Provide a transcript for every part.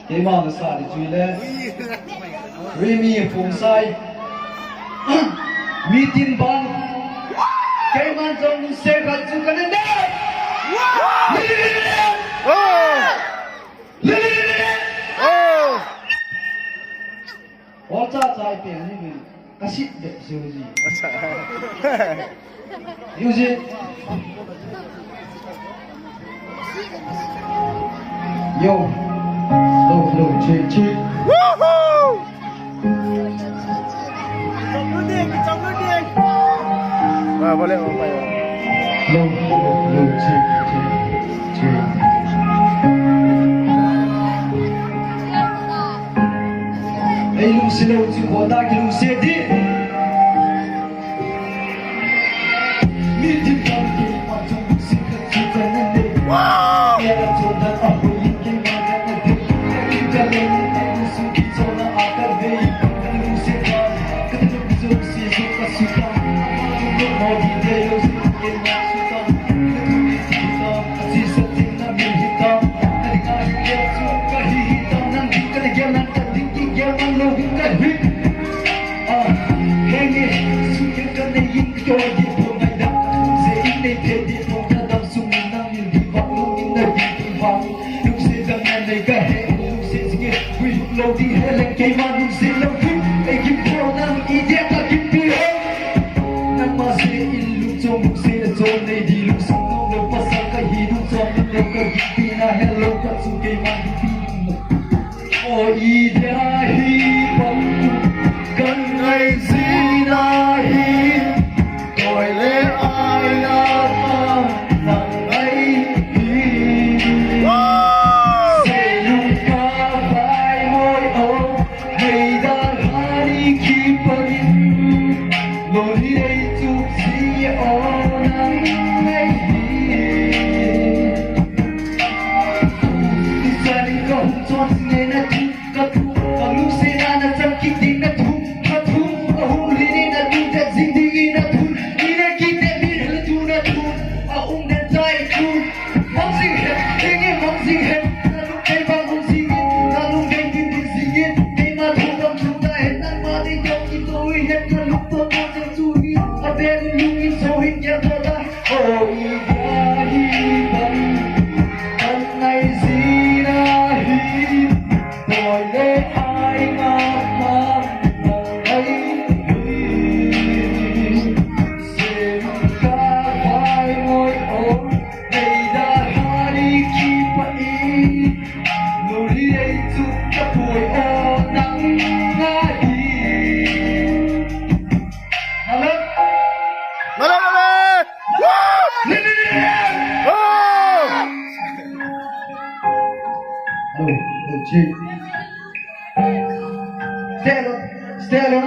cái mong là sao để chui lên Remy phùng sai mi tin bang cái man trong xe khát chú cái này hóa ra trái tiền như mình cái shit đẹp siêu gì yêu gì yo lâu chơi trong nước đi và boleh apa ya lâu chơi ấy lúc xưa lâu chỉ có ta cái lúc xưa đi mi đi vào cái mà trong lúc xưa cái chuyện cái này nghe là chuyện đã ở bên cái mà cái này cái lên cái sự kiện cho nó ở cái đây cái lúc xưa cái lúc xưa xưa cái sự kiện mà đi đây lúc xưa cái mà sự kiện cái lúc xưa chỉ sợ tình là mình hiểu cái ngày cái chuyện cái hiểu năng cái cái cái năng cái cái năng lâu cái hiểu cái này sự kiện cái này những cái gì của ngày đó sẽ in đây thế thì không ta đam sung năng nhiều đi vào lúc in đây đi vào lúc sẽ rằng ngày này cái hệ lúc sẽ nghe quy lâu đi hệ lên cái mà lúc sẽ lâu khi ai kiếm theo năng ý đẹp là kiếm đi hơn năng mà sẽ in lúc trong lúc sẽ cho này đi lúc sống lâu lâu pas cái hi lúc trong lâu cái đi na hello cái sự cái mà đi oh ý đẹp hi bằng cần ngày gì na hi gọi lẽ ai là nặng ấy sẽ luôn cả vai môi âu hay đã đi khi bận lối đi đây chút gì ở nắng ấy đi ra đi không cho nghe na thu cả thu và lúc sẽ ra na chẳng kinh tiếng na thu cả thu ở hôm lý đi na thu đẹp dinh đi na thu đi na kinh đẹp đi na thu na thu ở ông đẹp trai thu mong gì hết cái nghe mong gì hết na lúc cái vang mong gì hết na lúc cái kinh tiếng gì hết cái mà thu đông thu ta hết na mà đi trong khi tôi hết na lúc tôi có trong chui ở bên lúc in sâu hình nhà tôi ta ôi ya hi bằng hôm nay gì na hi gọi lẽ ai ngạc mà ấy xem cả vai ngồi ôm đầy đã đi khi vậy lối đi đây giúp ta tuổi ô nắng ngã đi hello boleh lên lên chị Stella Stella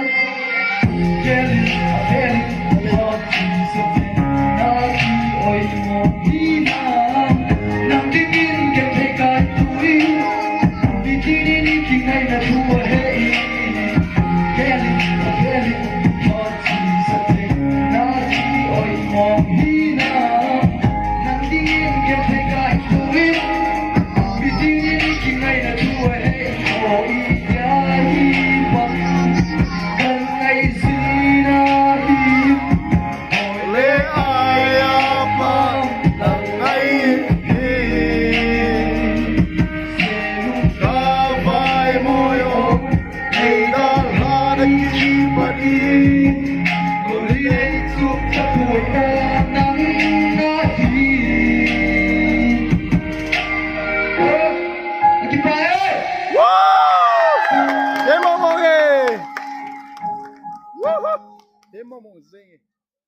Kelly Kelly Lord Jesus Naki oi mo hina nang tingin ke kai tui bikini ni kingai na tua hei Kelly Kelly Lord Jesus Naki oi mo hina nang tingin ke kai tui bikini ni kingai na tua hei oi ya hi bang kan ai zina hi boleh apa nangai cả vai môi ôm hay đã là khi bận lối đi đây giúp ta tuổi ta nắng ngã hi cái bài ơi Em mong mong gì? Em mong mong gì?